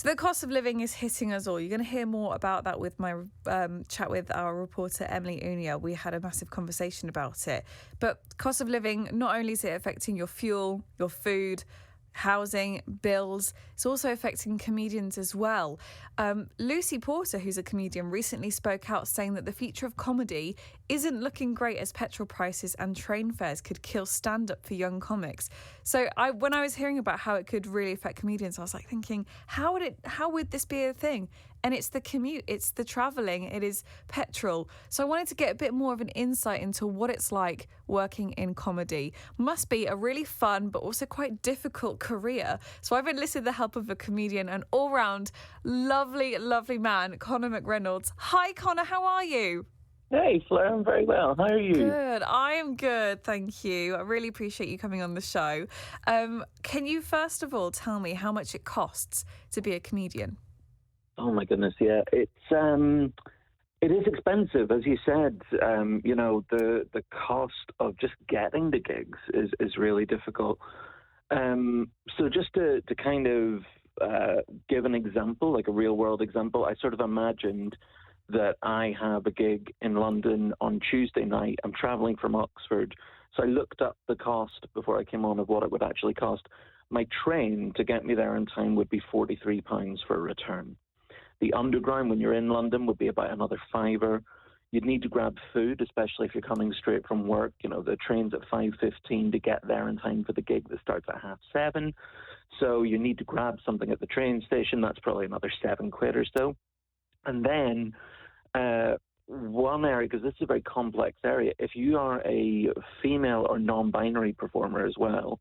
So the cost of living is hitting us all. You're going to hear more about that with my chat with our reporter, Emily Unia. We had a massive conversation about it. But cost of living, not only is it affecting your fuel, your food, housing, bills, it's also affecting comedians as well. Lucy Porter, who's a comedian, recently spoke out saying that the future of comedy isn't looking great as petrol prices and train fares could kill stand-up for young comics. So when I was hearing about how it could really affect comedians, I was like thinking, how would this be a thing? And it's the commute, it's the travelling, it is petrol. So I wanted to get a bit more of an insight into what it's like working in comedy. Must be a really fun but also quite difficult career. So I've enlisted the help of a comedian, an all-round lovely, lovely man, Conor McReynolds. Hi Conor, how are you? Hey, Fleur, I'm very well. How are you? Good. I am good, thank you. I really appreciate you coming on the show. Can you first of all tell me how much it costs to be a comedian? Oh my goodness, yeah. It is expensive, as you said. The cost of just getting the gigs is really difficult. So just to kind of give an example, like a real world example, I sort of imagined that I have a gig in London on Tuesday night. I'm traveling from Oxford. So I looked up the cost before I came on of what it would actually cost. My train to get me there in time would be £43 for a return. The underground, when you're in London, would be about another £5. You'd need to grab food, especially if you're coming straight from work. You know, the train's at 5:15 to get there in time for the gig that starts at 7:30. So you need to grab something at the train station. That's probably another £7 or so. And then one area, because this is a very complex area, if you are a female or non-binary performer as well,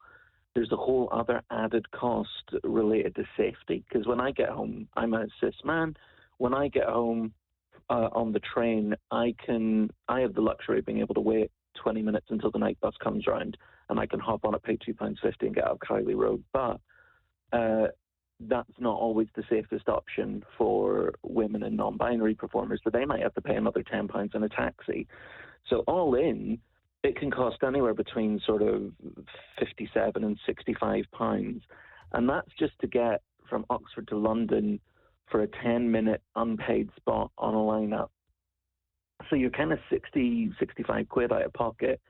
there's a whole other added cost related to safety. Because when I get home, I'm a cis man. When I get home on the train, I have the luxury of being able to wait 20 minutes until the night bus comes round, and I can hop on it, pay £2.50 and get out of Kiley Road. But that's not always the safest option for women and non-binary performers, so they might have to pay another £10 in a taxi. So all in, it can cost anywhere between sort of £57 and £65. And that's just to get from Oxford to London for a 10-minute unpaid spot on a lineup. So you're kind of 65 quid out of pocket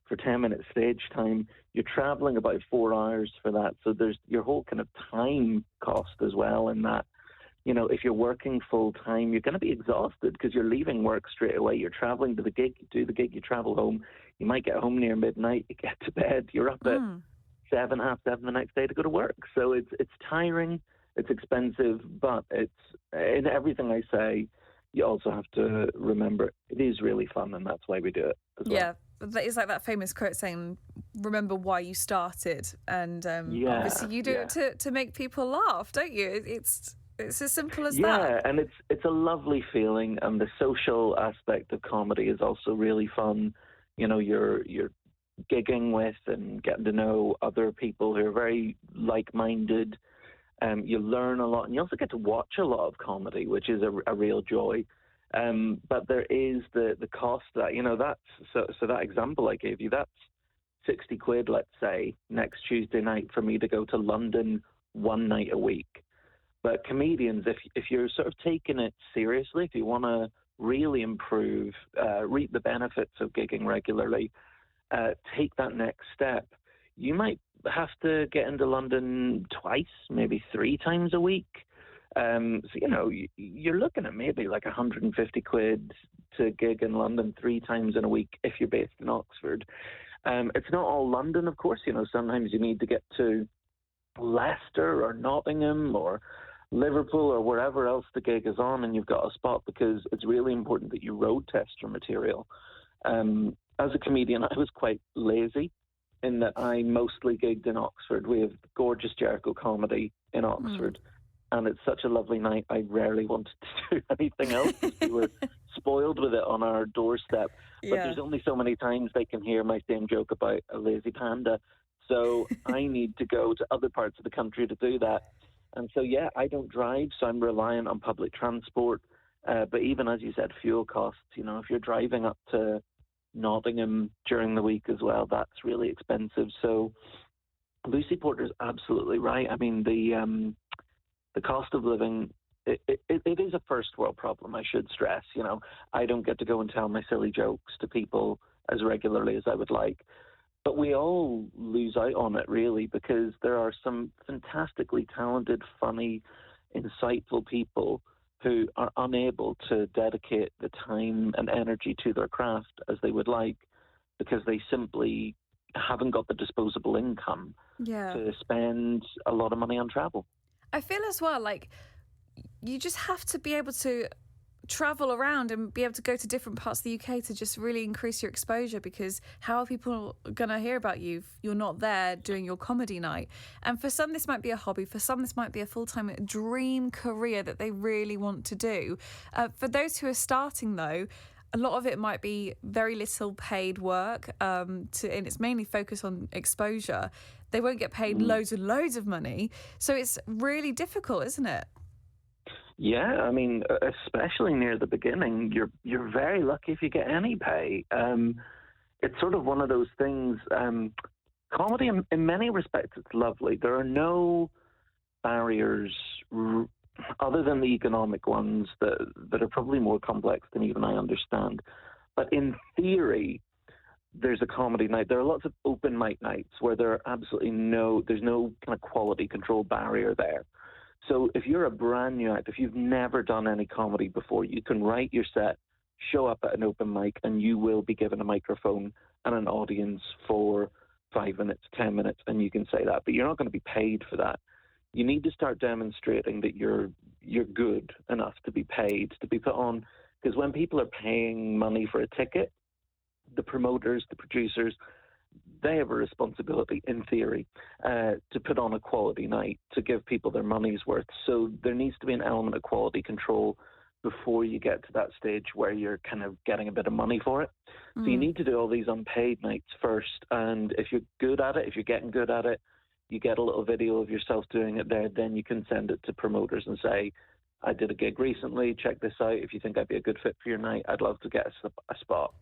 for 10 minutes stage time. You're traveling about 4 hours for that. So there's your whole kind of time cost as well in that. You know, if you're working full time, you're going to be exhausted because you're leaving work straight away. You're traveling to the gig, you do the gig, you travel home. You might get home near midnight, you get to bed, you're up at 7, half 7 the next day to go to work. So it's tiring, it's expensive, but it's in everything I say, you also have to remember it is really fun, and that's why we do it as well. Yeah, it's like that famous quote saying, remember why you started. And obviously you do it to make people laugh, don't you? It's as simple as that. Yeah, and it's a lovely feeling, and the social aspect of comedy is also really fun. You know, you're gigging with and getting to know other people who are very like-minded. You learn a lot, and you also get to watch a lot of comedy, which is a real joy. But there is the cost that, you know, that's so that example I gave you, that's 60 quid, let's say, next Tuesday night for me to go to London one night a week. But comedians, if you're sort of taking it seriously, if you want to really improve, reap the benefits of gigging regularly, take that next step, you might have to get into London twice, maybe 3 times a week. So, you know, you're looking at maybe like 150 quid to gig in London 3 times in a week if you're based in Oxford. It's not all London, of course. You know, sometimes you need to get to Leicester or Nottingham or Liverpool or wherever else the gig is on, and you've got a spot, because it's really important that you road test your material. As a comedian, I was quite lazy in that I mostly gigged in Oxford. We have gorgeous Jericho Comedy in Oxford, and it's such a lovely night. I rarely wanted to do anything else. We were spoiled with it on our doorstep. But there's only so many times they can hear my same joke about a lazy panda. So I need to go to other parts of the country to do that. And so, I don't drive, so I'm reliant on public transport. But even, as you said, fuel costs, you know, if you're driving up to Nottingham during the week as well, that's really expensive. So Lucy Porter's absolutely right. I mean, the the cost of living, it is a first world problem, I should stress. I don't get to go and tell my silly jokes to people as regularly as I would like. But we all lose out on it, really, because there are some fantastically talented, funny, insightful people who are unable to dedicate the time and energy to their craft as they would like because they simply haven't got the disposable income to spend a lot of money on travel. I feel as well like you just have to be able to travel around and be able to go to different parts of the UK to just really increase your exposure, because how are people going to hear about you if you're not there doing your comedy night? And for some, this might be a hobby. For some, this might be a full-time dream career that they really want to do. For those who are starting, though, a lot of it might be very little paid work, and it's mainly focused on exposure. They won't get paid loads and loads of money. So it's really difficult, isn't it? Yeah, I mean, especially near the beginning, you're very lucky if you get any pay. It's sort of one of those things. Comedy, in many respects, it's lovely. There are no barriers other than the economic ones that are probably more complex than even I understand. But in theory, there's a comedy night. There are lots of open mic nights where there's no kind of quality control barrier there. So if you're a brand new act, if you've never done any comedy before, you can write your set, show up at an open mic, and you will be given a microphone and an audience for 5 minutes, 10 minutes, and you can say that. But you're not going to be paid for that. You need to start demonstrating that you're good enough to be paid, to be put on. Because when people are paying money for a ticket, the promoters, the producers, they have a responsibility, in theory, to put on a quality night, to give people their money's worth. So there needs to be an element of quality control before you get to that stage where you're kind of getting a bit of money for it. So you need to do all these unpaid nights first. And if you're good at it, if you're getting good at it, you get a little video of yourself doing it there, then you can send it to promoters and say, I did a gig recently, check this out. If you think I'd be a good fit for your night, I'd love to get a spot.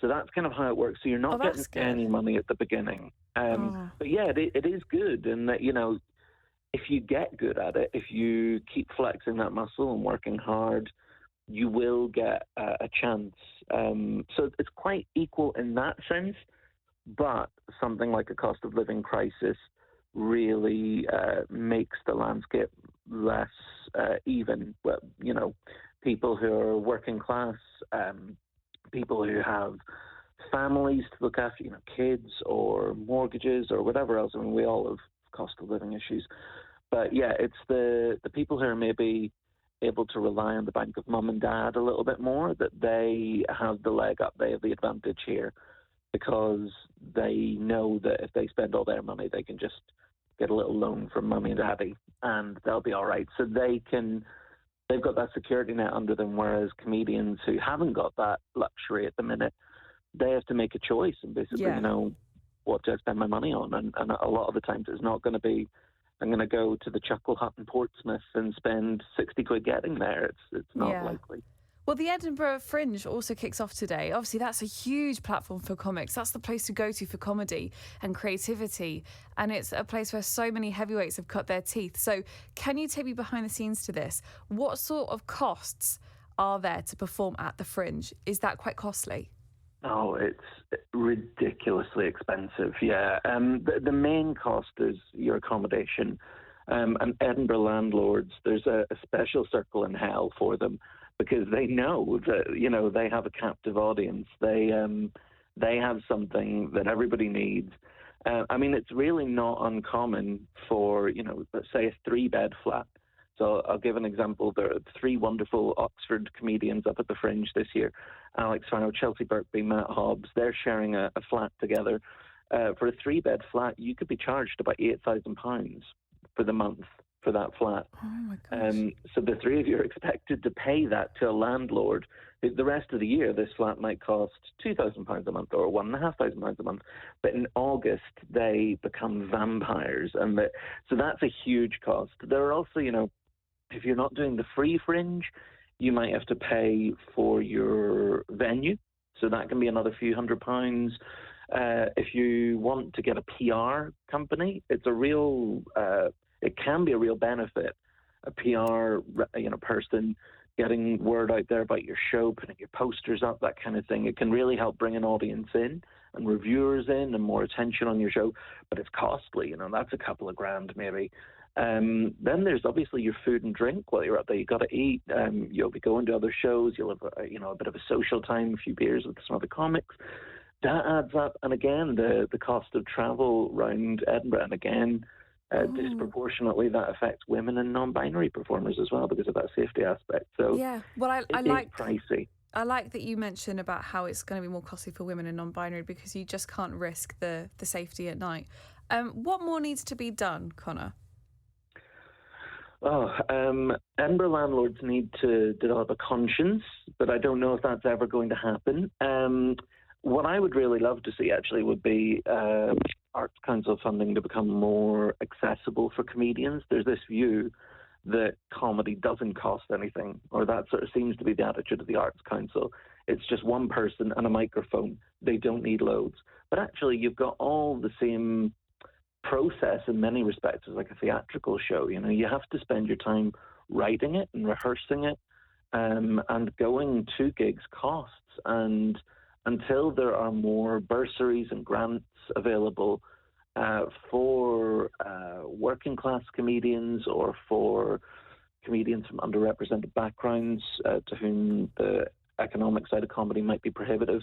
So that's kind of how it works. So you're not getting any money at the beginning. But yeah, it is good. And that, if you get good at it, if you keep flexing that muscle and working hard, you will get a chance. So it's quite equal in that sense. But something like a cost of living crisis really makes the landscape less even. Well, people who are working class, people who have families to look after, kids or mortgages or whatever else. I mean, we all have cost of living issues. But yeah, it's the people who are maybe able to rely on the bank of mum and dad a little bit more, that they have the leg up, they have the advantage here, because they know that if they spend all their money, they can just get a little loan from mummy and daddy and they'll be all right. So they've got that security net under them, whereas comedians who haven't got that luxury at the minute, they have to make a choice and basically, what do I spend my money on? And a lot of the times it's not going to be, I'm going to go to the Chuckle Hut in Portsmouth and spend 60 quid getting there. It's not likely. Well, the Edinburgh Fringe also kicks off today. Obviously, that's a huge platform for comics. That's the place to go to for comedy and creativity. And it's a place where so many heavyweights have cut their teeth. So can you take me behind the scenes to this? What sort of costs are there to perform at the Fringe? Is that quite costly? Oh, it's ridiculously expensive, yeah. The main cost is your accommodation. And Edinburgh landlords, there's a special circle in hell for them, because they know that, they have a captive audience. They have something that everybody needs. I mean, it's really not uncommon for, let's say a 3-bed flat. So I'll give an example. There are 3 wonderful Oxford comedians up at the Fringe this year. Alex Farrow, Chelsea Birkby, Matt Hobbs. They're sharing a flat together. For a 3-bed flat, you could be charged about £8,000 for the month for that flat. Oh my gosh. So the 3 of you are expected to pay that to a landlord. The rest of the year, this flat might cost £2,000 a month or £1,500 a month. But in August, they become vampires. So that's a huge cost. There are also, if you're not doing the free Fringe, you might have to pay for your venue. So that can be another few £100s. If you want to get a PR company, it can be a real benefit. a PR, person, getting word out there about your show, putting your posters up, that kind of thing. It can really help bring an audience in and reviewers in and more attention on your show, but it's costly. That's a couple of grand maybe. Then there's obviously your food and drink while you're up there. You've got to eat. You'll be going to other shows. You'll have a bit of a social time, a few beers with some other comics. That adds up. And again, the cost of travel around Edinburgh, and again, disproportionately that affects women and non-binary performers as well because of that safety aspect. So yeah, well, I it's like pricey. I like that you mentioned about how it's going to be more costly for women and non-binary because you just can't risk the safety at night. What more needs to be done, Conor? Edinburgh landlords need to develop a conscience, but I don't know if that's ever going to happen. What I would really love to see, actually, would be Arts Council funding to become more accessible for comedians. There's this view that comedy doesn't cost anything, or that sort of seems to be the attitude of the Arts Council. It's just one person and a microphone. They don't need loads. But actually, you've got all the same process in many respects as like a theatrical show. You have to spend your time writing it and rehearsing it, and going to gigs costs. And until there are more bursaries and grants available for working class comedians or for comedians from underrepresented backgrounds to whom the economic side of comedy might be prohibitive,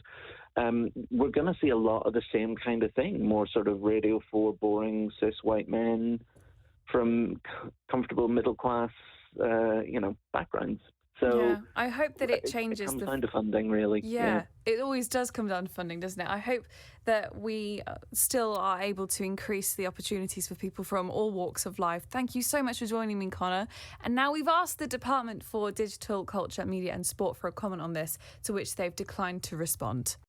we're going to see a lot of the same kind of thing, more sort of Radio 4 boring cis white men from comfortable middle class, backgrounds. So yeah, I hope that it changes. It comes down to funding, really. Yeah, it always does come down to funding, doesn't it? I hope that we still are able to increase the opportunities for people from all walks of life. Thank you so much for joining me, Conor. And now we've asked the Department for Digital Culture, Media and Sport for a comment on this, to which they've declined to respond.